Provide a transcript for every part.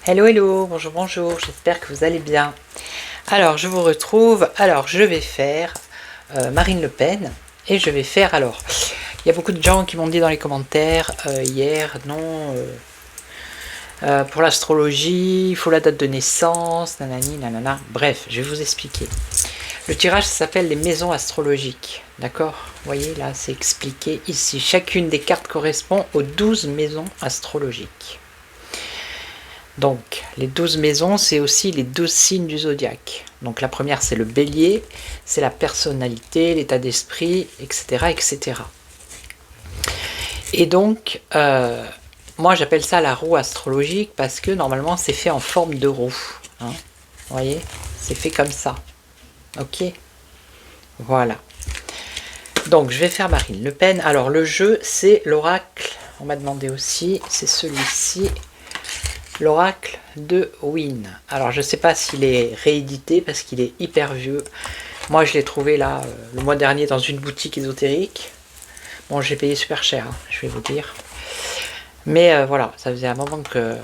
Hello, hello, bonjour, bonjour, j'espère que vous allez bien. Alors, je vous retrouve, alors je vais faire Marine Le Pen, et je vais faire, alors, il y a beaucoup de gens qui m'ont dit dans les commentaires hier, non, pour l'astrologie, il faut la date de naissance, nanani, nanana, bref, je vais vous expliquer. Le tirage s'appelle les maisons astrologiques, d'accord? Vous voyez, là, c'est expliqué ici. Chacune des cartes correspond aux 12 maisons astrologiques. Donc, les 12 maisons, c'est aussi les 12 signes du zodiaque. Donc, la première, c'est le bélier, c'est la personnalité, l'état d'esprit, etc., etc. Et donc, moi, j'appelle ça la roue astrologique parce que, normalement, c'est fait en forme de roue. Hein. Vous voyez? C'est fait comme ça. Ok? Voilà. Donc, je vais faire Marine Le Pen. Alors, le jeu, c'est l'oracle. On m'a demandé aussi, c'est celui-ci. L'oracle de Wynne. Alors je ne sais pas s'il est réédité parce qu'il est hyper vieux. Moi je l'ai trouvé là le mois dernier dans une boutique ésotérique. Bon, j'ai payé super cher, hein, je vais vous dire. Mais voilà, ça faisait un moment que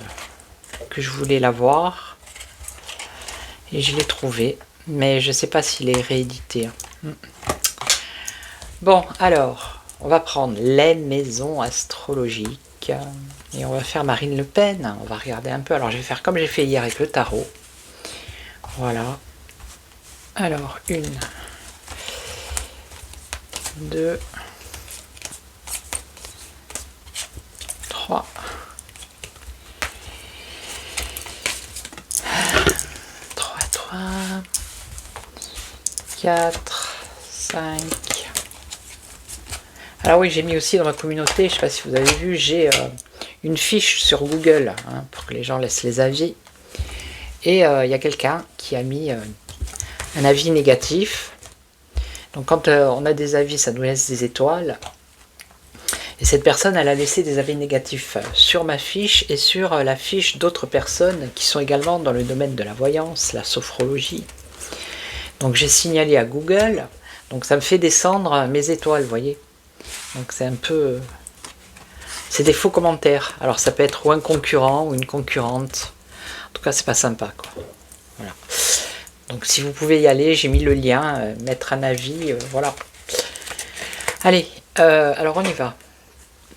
je voulais l'avoir. Et je l'ai trouvé. Mais je ne sais pas s'il est réédité. Hein. Bon, alors, on va prendre les maisons astrologiques. Et on va faire Marine Le Pen, on va regarder un peu. Alors je vais faire comme j'ai fait hier avec le tarot. Voilà. Alors, 1, 2, 3, 3, 4, 5. Alors oui, j'ai mis aussi dans ma communauté, je ne sais pas si vous avez vu, j'ai une fiche sur Google hein, pour que les gens laissent les avis. Et il y a quelqu'un qui a mis un avis négatif. Donc quand on a des avis, ça nous laisse des étoiles. Et cette personne, elle a laissé des avis négatifs sur ma fiche et sur la fiche d'autres personnes qui sont également dans le domaine de la voyance, la sophrologie. Donc j'ai signalé à Google. Donc ça me fait descendre mes étoiles, vous voyez. Donc c'est un peu... C'est des faux commentaires. Alors ça peut être ou un concurrent ou une concurrente. En tout cas, c'est pas sympa, quoi. Voilà. Donc si vous pouvez y aller, j'ai mis le lien, mettre un avis, voilà. Allez, alors on y va.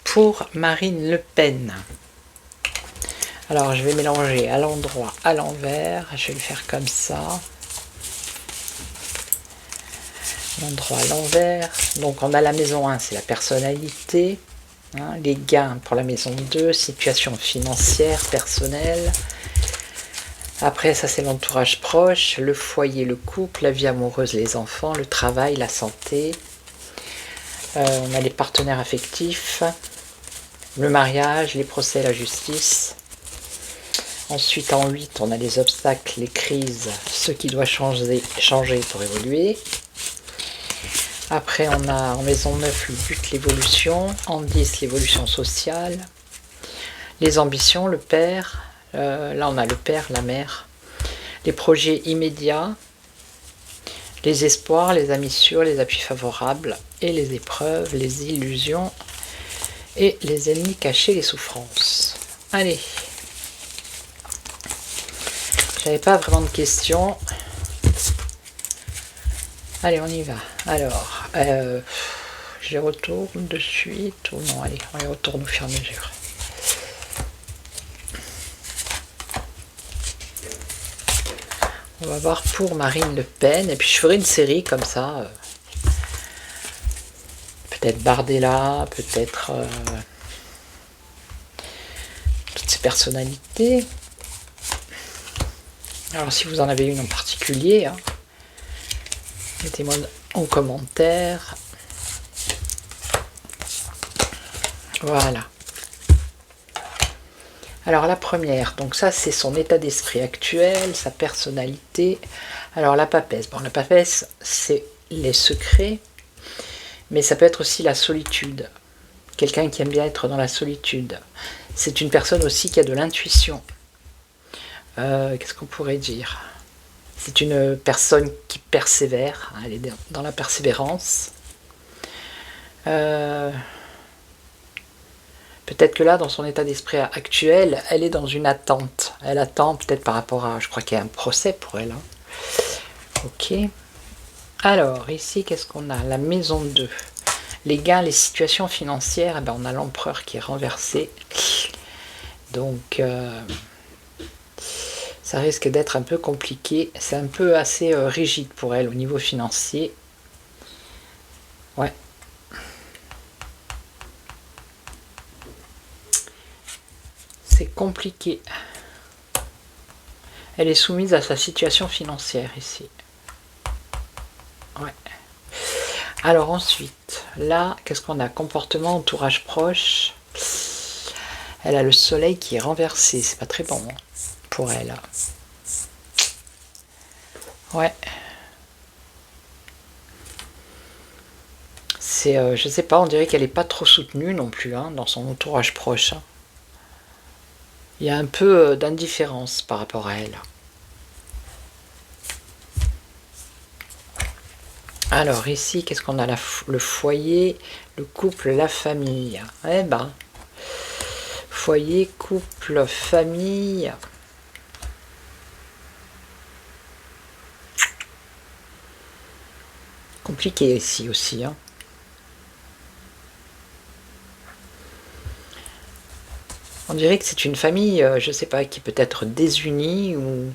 Pour Marine Le Pen. Alors je vais mélanger à l'endroit, à l'envers. Je vais le faire comme ça. L'endroit à l'envers. Donc on a la maison 1, c'est la personnalité. Hein, les gains pour la maison 2, situation financière, personnelle. Après ça c'est l'entourage proche, le foyer, le couple, la vie amoureuse, les enfants, le travail, la santé. On a les partenaires affectifs, le mariage, les procès, la justice. Ensuite en 8 on a les obstacles, les crises, ce qui doit changer pour évoluer. Après, on a en maison 9 le but, l'évolution. En 10, l'évolution sociale. Les ambitions, le père. Là, on a le père, la mère. Les projets immédiats. Les espoirs, les amis sûrs, les appuis favorables. Et les épreuves, les illusions. Et les ennemis cachés, les souffrances. Allez. J'avais pas vraiment de questions. Allez, on y va. Alors, je les retourne de suite ou non? Allez, on les retourne au fur et à mesure. On va voir pour Marine Le Pen. Et puis je ferai une série comme ça. Peut-être Bardella, peut-être toutes ces personnalités. Alors si vous en avez une en particulier, hein, mettez-moi en commentaire. Voilà. Alors la première, donc ça c'est son état d'esprit actuel, sa personnalité. Alors la papesse, bon la papesse c'est les secrets, mais ça peut être aussi la solitude. Quelqu'un qui aime bien être dans la solitude. C'est une personne aussi qui a de l'intuition. Qu'est-ce qu'on pourrait dire? C'est une personne qui persévère, elle est dans la persévérance. Peut-être que là, dans son état d'esprit actuel, elle est dans une attente. Elle attend peut-être par rapport à... Je crois qu'il y a un procès pour elle. Hein. Ok. Alors, ici, qu'est-ce qu'on a? La maison 2. Les gains, les situations financières. Eh ben, on a l'empereur qui est renversé. Donc, ça risque d'être un peu compliqué. C'est un peu assez rigide pour elle au niveau financier. Ouais. C'est compliqué. Elle est soumise à sa situation financière ici. Ouais. Alors ensuite, là, qu'est-ce qu'on a? Comportement, entourage proche. Elle a le soleil qui est renversé. C'est pas très bon hein, pour elle. Ouais. C'est, je sais pas, on dirait qu'elle est pas trop soutenue non plus hein, dans son entourage proche. Hein. Il y a un peu d'indifférence par rapport à elle. Alors ici, qu'est-ce qu'on a? Le foyer, le couple, la famille. Eh ben, foyer, couple, famille. Compliqué ici aussi. Hein. On dirait que c'est une famille, je sais pas, qui peut être désunie ou...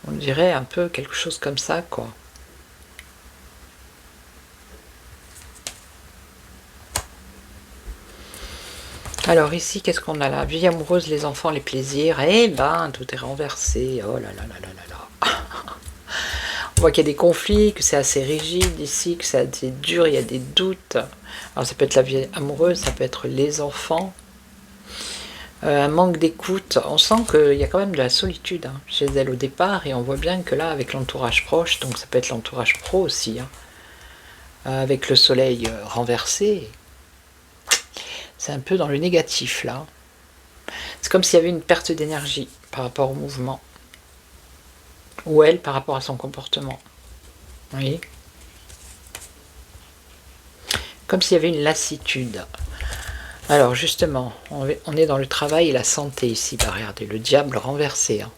On dirait un peu quelque chose comme ça, quoi. Alors ici, qu'est-ce qu'on a là? Vie amoureuse, les enfants, les plaisirs. Eh ben, tout est renversé. Oh là là là là là là. On voit qu'il y a des conflits, que c'est assez rigide ici, que c'est assez dur, il y a des doutes. Alors ça peut être la vie amoureuse, ça peut être les enfants. Un manque d'écoute. On sent qu'il y a quand même de la solitude hein, chez elle au départ, et on voit bien que là, avec l'entourage proche, donc ça peut être l'entourage pro aussi, hein, avec le soleil renversé, c'est un peu dans le négatif là. C'est comme s'il y avait une perte d'énergie par rapport au mouvement, ou elle par rapport à son comportement. Vous voyez? Comme s'il y avait une lassitude. Alors justement, on est dans le travail et la santé ici. Bah, regardez, le diable renversé. Hein.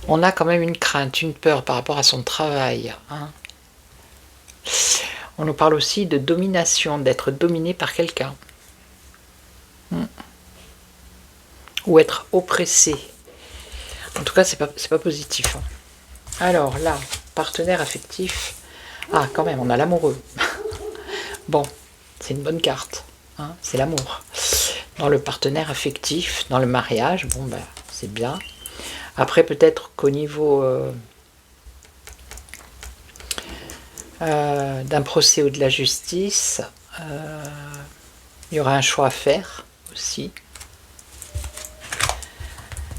On a quand même une crainte, une peur par rapport à son travail. Hein. On nous parle aussi de domination, d'être dominé par quelqu'un. Ou être oppressé. En tout cas, c'est pas positif. Hein. Alors là, partenaire affectif. Ah, quand même, on a l'amoureux. Bon, c'est une bonne carte. Hein, c'est l'amour. Dans le partenaire affectif, dans le mariage, bon, ben, c'est bien. Après, peut-être qu'au niveau d'un procès ou de la justice, il y aura un choix à faire aussi.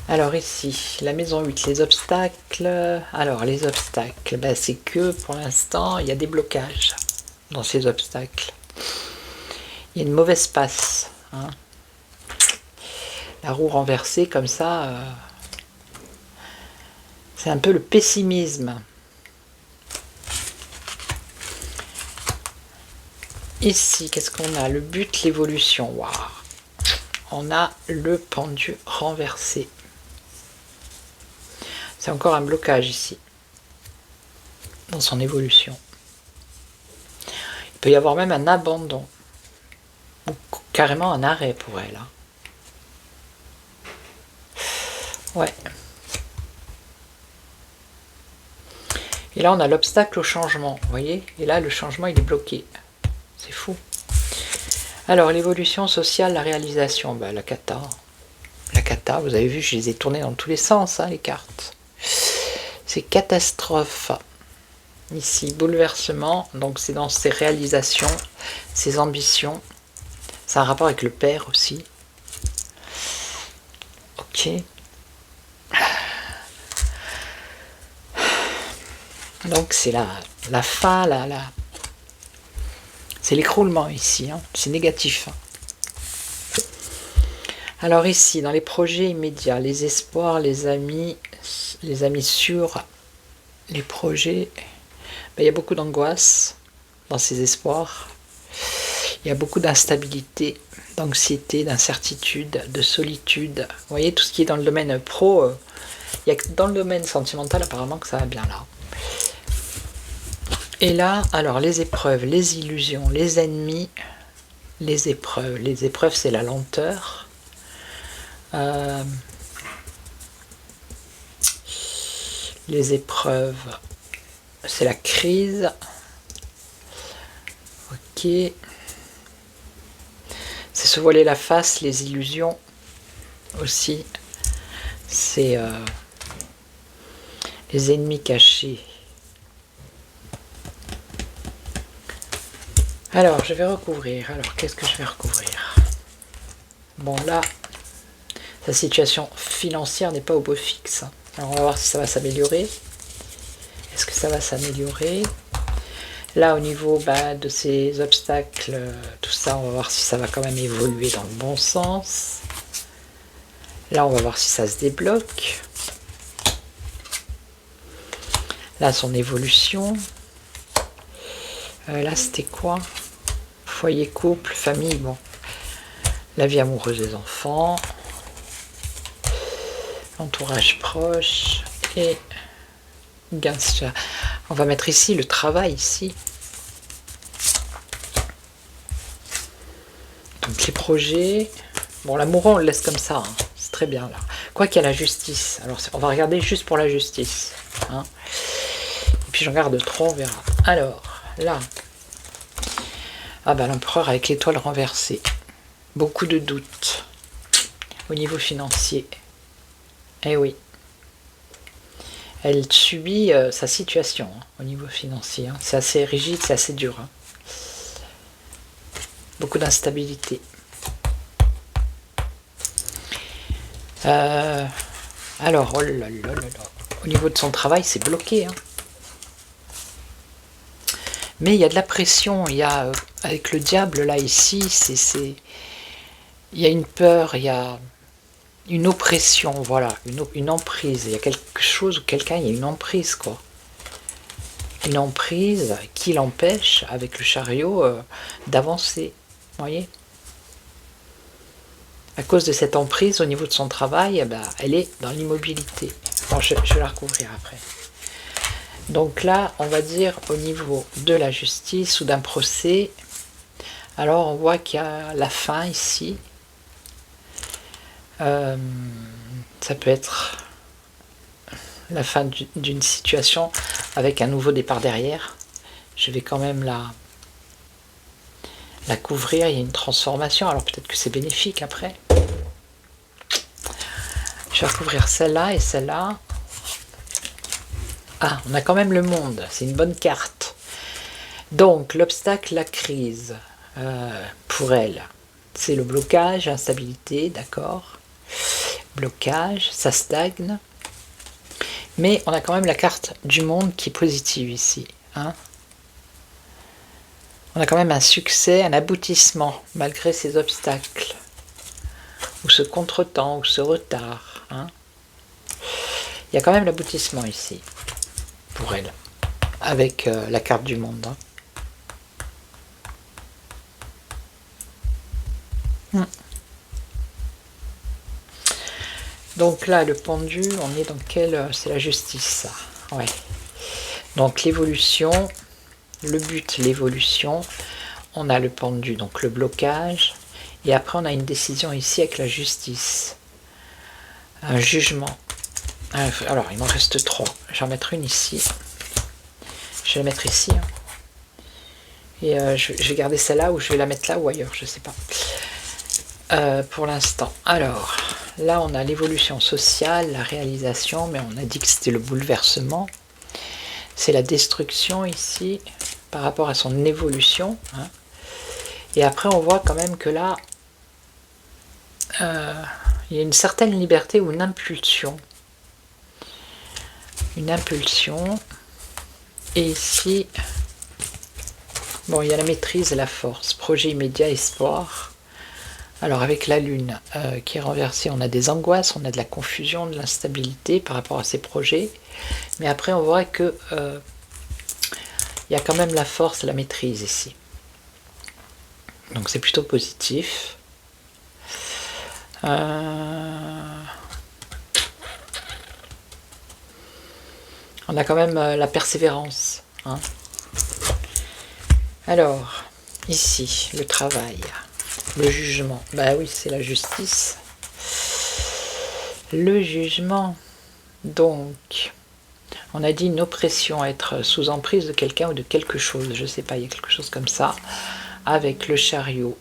Alors ici, la maison 8, les obstacles. Alors, les obstacles, ben, c'est que pour l'instant, il y a des blocages dans ces obstacles. Il y a une mauvaise passe. Hein. La roue renversée comme ça, c'est un peu le pessimisme. Ici, qu'est-ce qu'on a? Le but, l'évolution. Waouh. On a le pendu renversé. C'est encore un blocage ici, dans son évolution. Il peut y avoir même un abandon, ou carrément un arrêt pour elle. Hein. Ouais. Et là, on a l'obstacle au changement, vous voyez? Et là, le changement, il est bloqué. C'est fou. Alors, l'évolution sociale, la réalisation, bah, la cata. La cata, vous avez vu, je les ai tournées dans tous les sens, hein, les cartes. C'est catastrophe. Ici, bouleversement, donc c'est dans ses réalisations, ses ambitions. C'est un rapport avec le père aussi. Ok. Donc c'est la fin, c'est l'écroulement ici, hein. C'est négatif. Alors ici, dans les projets immédiats, les espoirs, les amis sûrs, les projets, ben, il y a beaucoup d'angoisse dans ces espoirs. Il y a beaucoup d'instabilité, d'anxiété, d'incertitude, de solitude. Vous voyez, tout ce qui est dans le domaine pro, il y a que dans le domaine sentimental apparemment que ça va bien là. Et là, alors les épreuves, les illusions, les ennemis, les épreuves. Les épreuves, c'est la lenteur. Les épreuves, c'est la crise. Ok. C'est se voiler la face, les illusions aussi. C'est les ennemis cachés. Alors, je vais recouvrir. Alors, qu'est-ce que je vais recouvrir? Bon, là, sa situation financière n'est pas au beau fixe. Alors, on va voir si ça va s'améliorer. Est-ce que ça va s'améliorer? Là, au niveau de ces obstacles, tout ça, on va voir si ça va quand même évoluer dans le bon sens. Là, on va voir si ça se débloque. Là, son évolution. Là, c'était quoi? Foyer, couple, famille, bon. La vie amoureuse des enfants. Entourage proche. Et on va mettre ici le travail, ici. Donc les projets. Bon, l'amoureux, on le laisse comme ça. Hein. C'est très bien, là. Quoi qu'il y a la justice. Alors, on va regarder juste pour la justice. Hein. Et puis, j'en garde 3, on verra. Alors, là. Ah ben, l'empereur avec l'étoile renversée. Beaucoup de doutes. Au niveau financier. Eh oui. Elle subit sa situation hein, au niveau financier. Hein. C'est assez rigide, c'est assez dur. Hein. Beaucoup d'instabilité. Alors, oh là là là là. Au niveau de son travail, c'est bloqué. Hein. Mais il y a de la pression. Il y a, avec le diable, là, ici, il y a une peur, il y a une oppression, voilà, une emprise. Il y a quelque chose ou quelqu'un, il y a une emprise, quoi. Une emprise qui l'empêche, avec le chariot, d'avancer. Vous voyez? À cause de cette emprise, au niveau de son travail, elle est dans l'immobilité. Bon, je vais la recouvrir après. Donc là, on va dire au niveau de la justice ou d'un procès, alors on voit qu'il y a la fin ici. Ça peut être la fin d'une situation avec un nouveau départ derrière. Je vais quand même la couvrir, il y a une transformation, alors peut-être que c'est bénéfique après. Je vais recouvrir celle-là et celle-là. Ah, on a quand même le monde, c'est une bonne carte. Donc, l'obstacle, la crise, pour elle, c'est le blocage, l'instabilité, d'accord. Blocage, ça stagne. Mais on a quand même la carte du monde qui est positive ici. Hein. On a quand même un succès, un aboutissement, malgré ces obstacles. Ou ce contretemps, ou ce retard. Hein. Il y a quand même l'aboutissement ici, pour elle, avec la carte du monde. Hein. Donc là, le pendu, on est dans quel... C'est la justice, ça. Ouais. Donc l'évolution, le but, l'évolution. On a le pendu, donc le blocage. Et après, on a une décision ici avec la justice. Un jugement. Alors, il m'en reste 3. Je vais en mettre une ici. Je vais la mettre ici. Hein. Et je vais garder celle-là ou je vais la mettre là ou ailleurs, je sais pas. Pour l'instant. Alors, là on a l'évolution sociale, la réalisation, mais on a dit que c'était le bouleversement. C'est la destruction ici, par rapport à son évolution. Hein. Et après on voit quand même que là, il y a une certaine liberté ou une impulsion. Une impulsion. Et ici, bon, il y a la maîtrise et la force. Projet immédiat, espoir. Alors avec la lune qui est renversée, on a des angoisses, on a de la confusion, de l'instabilité par rapport à ces projets. Mais après on voit que il y a quand même la force et la maîtrise ici. Donc c'est plutôt positif. On a quand même la persévérance. Hein. Alors, ici, le travail, le jugement. Bah oui, c'est la justice. Le jugement. Donc, on a dit une oppression, être sous emprise de quelqu'un ou de quelque chose. Je sais pas, il y a quelque chose comme ça. Avec le chariot.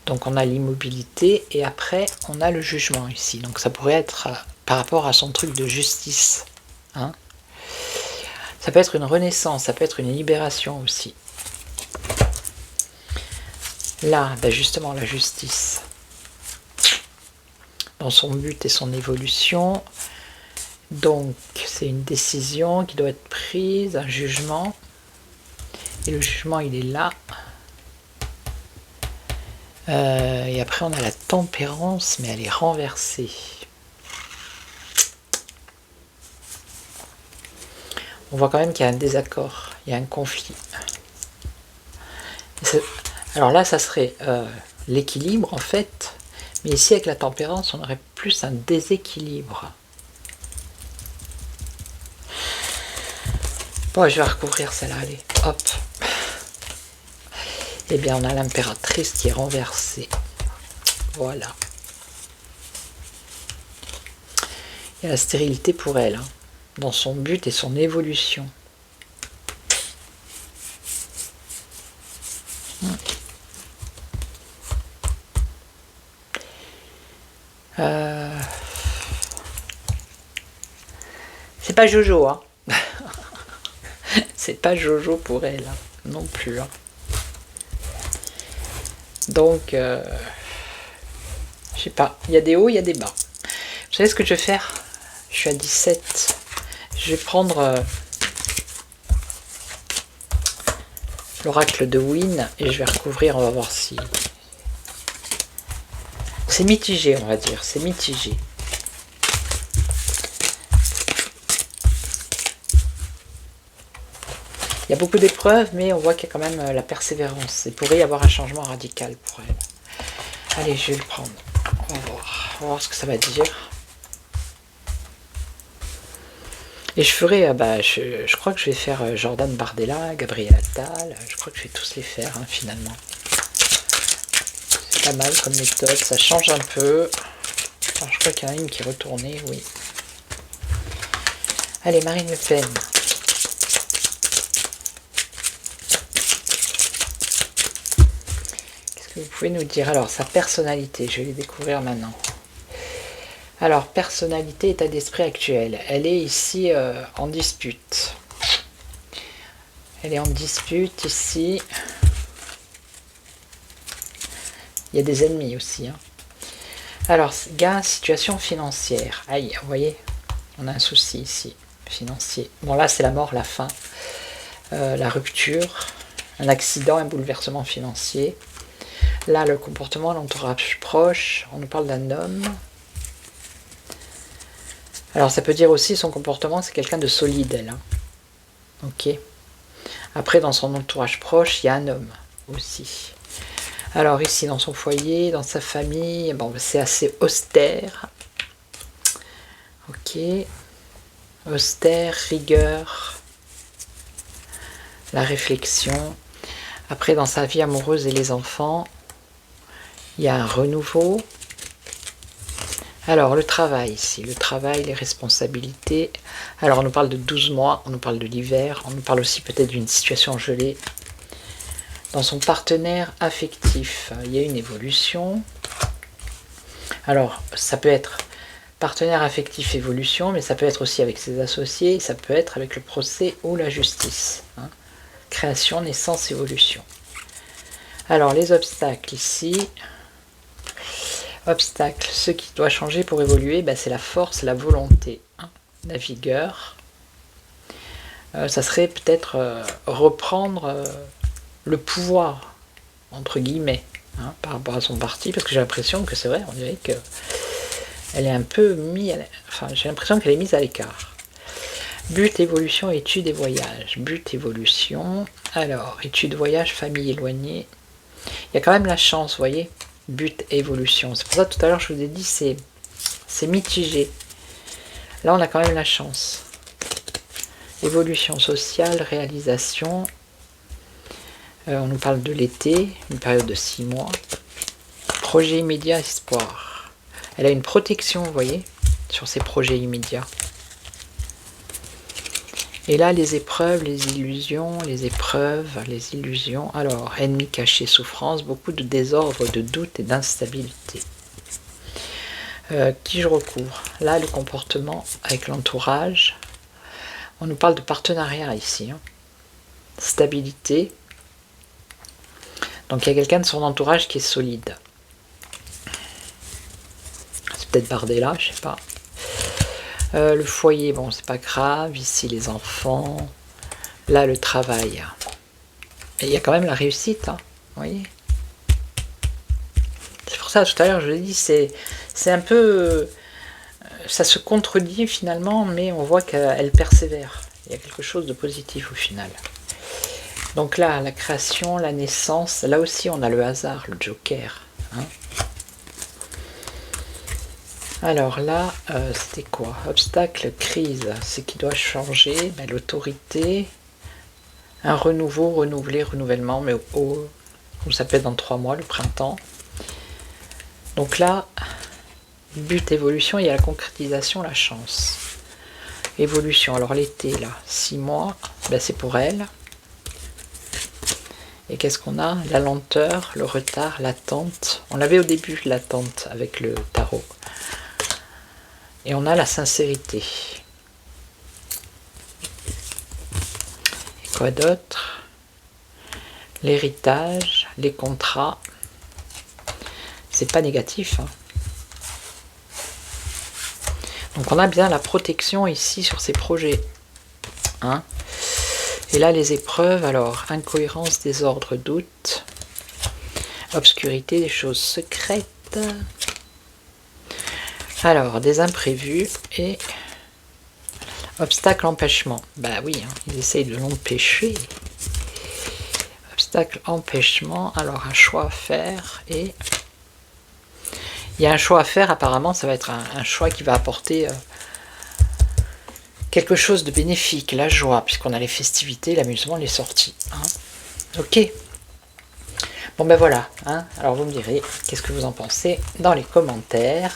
Donc on a l'immobilité et après on a le jugement ici. Donc ça pourrait être par rapport à son truc de justice. Hein. Ça peut être une renaissance, ça peut être une libération aussi. Là, ben justement la justice. Dans son but et son évolution. Donc c'est une décision qui doit être prise, un jugement. Et le jugement il est là. Et après on a la tempérance, mais elle est renversée. On voit quand même qu'il y a un désaccord, il y a un conflit. Alors là, ça serait l'équilibre en fait, mais ici avec la tempérance, on aurait plus un déséquilibre. Bon, je vais recouvrir celle-là, allez, hop. Eh bien, on a l'impératrice qui est renversée. Voilà. Il y a la stérilité pour elle, hein, dans son but et son évolution. C'est pas Jojo, hein. C'est pas Jojo pour elle, hein, non plus. Hein. Donc, je sais pas, il y a des hauts, il y a des bas. Vous savez ce que je vais faire? Je suis à 17. Je vais prendre l'oracle de Wynne et je vais recouvrir, on va voir si... C'est mitigé, on va dire, c'est mitigé. Il y a beaucoup d'épreuves, mais on voit qu'il y a quand même la persévérance. Il pourrait y avoir un changement radical pour elle. Allez, je vais le prendre. On va voir ce que ça va dire. Et je ferai, je crois que je vais faire Jordan Bardella, Gabriel Attal. Je crois que je vais tous les faire, hein, finalement. C'est pas mal comme méthode, ça change un peu. Alors, je crois qu'il y en a une qui est retournée, oui. Allez, Marine Le Pen. Vous pouvez nous dire, alors, sa personnalité, je vais les découvrir maintenant. Alors, personnalité, état d'esprit actuel. Elle est ici en dispute. Elle est en dispute ici. Il y a des ennemis aussi. Hein. Alors, gain, situation financière. Aïe, vous voyez, on a un souci ici, financier. Bon, là, c'est la mort, la fin. La rupture, un accident, un bouleversement financier. Là, le comportement, l'entourage proche, on nous parle d'un homme. Alors, ça peut dire aussi, son comportement, c'est quelqu'un de solide, elle. Hein. Ok. Après, dans son entourage proche, il y a un homme aussi. Alors, ici, dans son foyer, dans sa famille, bon, c'est assez austère. Ok. Austère, rigueur, la réflexion. Après, dans sa vie amoureuse et les enfants, il y a un renouveau. Alors, le travail ici, le travail, les responsabilités. Alors, on nous parle de 12 mois, on nous parle de l'hiver, on nous parle aussi peut-être d'une situation gelée. dans son partenaire affectif. Il y a une évolution. Alors, ça peut être partenaire affectif évolution, mais ça peut être aussi avec ses associés, ça peut être avec le procès ou la justice. Hein. Création, naissance, évolution. Alors, les obstacles ici. Obstacle, ce qui doit changer pour évoluer, ben, c'est la force, la volonté, hein, la vigueur. Ça serait peut-être reprendre le pouvoir, entre guillemets, hein, par rapport à son parti, parce que j'ai l'impression que c'est vrai, on dirait que elle est un peu mise, enfin j'ai l'impression qu'elle est mise à l'écart. But, évolution, études et voyages. But, évolution. Alors, études, voyages, famille éloignée. Il y a quand même la chance, vous voyez. But, évolution. C'est pour ça tout à l'heure je vous ai dit c'est mitigé. Là on a quand même la chance. Évolution sociale, réalisation. On nous parle de l'été, une période de 6 mois. Projet immédiat, espoir. Elle a une protection, vous voyez, sur ses projets immédiats. Et là, les épreuves, les illusions, les épreuves, les illusions. Alors, ennemi caché, souffrance, beaucoup de désordre, de doute et d'instabilité. Qui je recouvre? Là, le comportement avec l'entourage. On nous parle de partenariat ici. Hein. Stabilité. Donc, il y a quelqu'un de son entourage qui est solide. C'est peut-être Bardella, je sais pas. Le foyer, bon, c'est pas grave. Ici, les enfants. Là, le travail. Et il y a quand même la réussite, hein, vous voyez. C'est pour ça, tout à l'heure, je l'ai dit, c'est un peu... ça se contredit finalement, mais on voit qu'elle persévère. Il y a quelque chose de positif au final. Donc là, la création, la naissance, là aussi, on a le hasard, le joker. Hein. Alors là, c'était quoi? Obstacle, crise, ce qui doit changer, ben, l'autorité, un renouveau, renouveler, renouvellement, mais ça peut être dans 3 mois, le printemps. Donc là, but, évolution, il y a la concrétisation, la chance. Évolution, alors l'été, là, 6 mois, ben, c'est pour elle. Et qu'est-ce qu'on a? La lenteur, le retard, l'attente. On l'avait au début, l'attente, avec le tarot. Et on a la sincérité. Et quoi d'autre? L'héritage, les contrats. C'est pas négatif. Hein. Donc on a bien la protection ici sur ces projets. Hein. Et là les épreuves, alors incohérence, désordre, doute, obscurité, des choses secrètes. Alors, des imprévus et obstacle, empêchement. Bah oui, hein, ils essayent de l'empêcher. Obstacle, empêchement. Alors, un choix à faire et... il y a un choix à faire, apparemment, ça va être un choix qui va apporter quelque chose de bénéfique, la joie, puisqu'on a les festivités, l'amusement, les sorties. Hein. Ok. Bon ben voilà, hein. Alors vous me direz, qu'est-ce que vous en pensez dans les commentaires.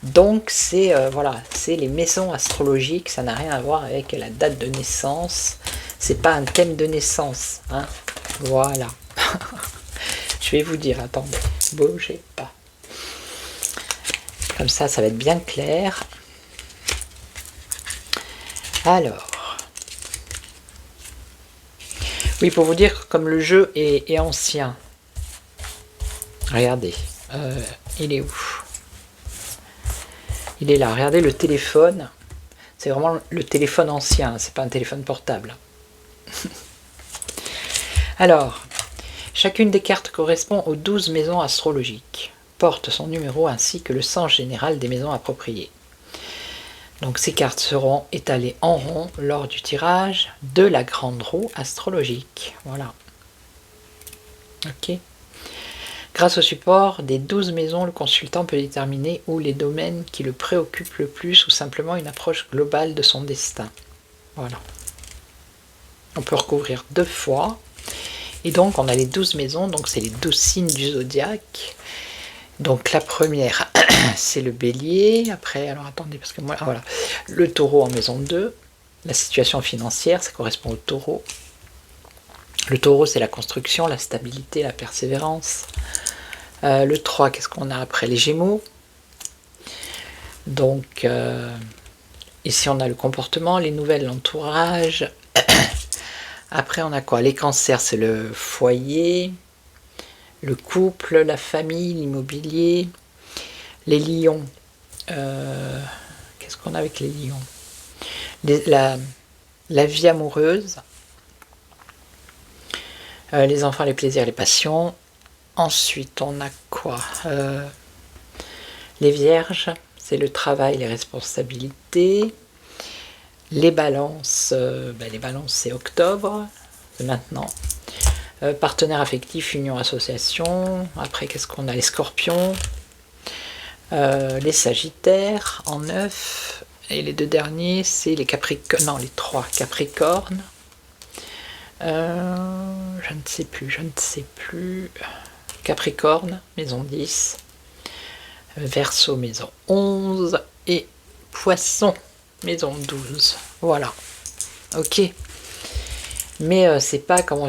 Donc c'est voilà, c'est les maisons astrologiques, ça n'a rien à voir avec la date de naissance, c'est pas un thème de naissance, hein. Voilà. Je vais vous dire, attendez, bougez pas. Comme ça va être bien clair. Alors, oui, pour vous dire, comme le jeu est ancien, regardez, il est où? Il est là, regardez le téléphone, c'est vraiment le téléphone ancien, c'est pas un téléphone portable. Alors, chacune des cartes correspond aux 12 maisons astrologiques, porte son numéro ainsi que le sens général des maisons appropriées. Donc ces cartes seront étalées en rond lors du tirage de la grande roue astrologique. Voilà. Ok. Grâce au support des 12 maisons, le consultant peut déterminer où les domaines qui le préoccupent le plus ou simplement une approche globale de son destin. Voilà. On peut recouvrir 2 fois. Et donc on a les 12 maisons, donc c'est les 12 signes du zodiaque. Donc la première, c'est le bélier. Après, alors attendez, parce que moi, voilà, le taureau en maison 2. La situation financière, ça correspond au taureau. Le taureau, c'est la construction, la stabilité, la persévérance. Le 3, qu'est-ce qu'on a après? Les gémeaux. Donc, ici, on a le comportement, les nouvelles, l'entourage. Après, on a quoi? Les cancers, c'est le foyer, le couple, la famille, l'immobilier. Les lions, qu'est-ce qu'on a avec les lions? La vie amoureuse, les enfants, les plaisirs, les passions. Ensuite, on a quoi? Les vierges, c'est le travail, les responsabilités. Les balances, les balances, c'est octobre, c'est maintenant. Partenaire affectif, union, association. Après, qu'est-ce qu'on a? Les scorpions, les sagittaires en 9. Et les 2 derniers, c'est les capricornes. Non, les 3 capricornes. Je ne sais plus. Capricorne, maison 10. Verseau, maison 11. Et Poisson, maison 12. Voilà. Ok. Mais c'est pas comme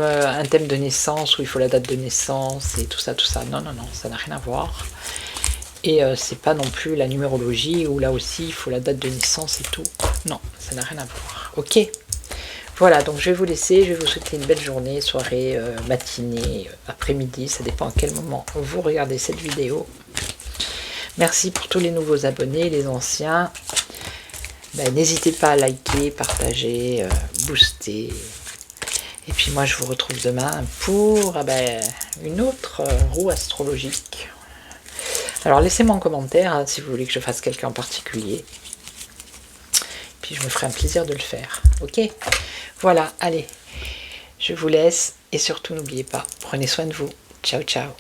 un thème de naissance où il faut la date de naissance et tout ça. Non, ça n'a rien à voir. Et c'est pas non plus la numérologie où là aussi il faut la date de naissance et tout. Non, ça n'a rien à voir. Ok. Voilà, donc je vais vous laisser. Je vais vous souhaiter une belle journée, soirée, matinée, après-midi. Ça dépend à quel moment vous regardez cette vidéo. Merci pour tous les nouveaux abonnés, les anciens. N'hésitez pas à liker, partager, booster. Et puis moi je vous retrouve demain pour une autre roue astrologique. Alors laissez-moi en commentaire si vous voulez que je fasse quelqu'un en particulier. Puis je me ferai un plaisir de le faire. Ok? Voilà, allez. Je vous laisse et surtout n'oubliez pas, prenez soin de vous. Ciao, ciao.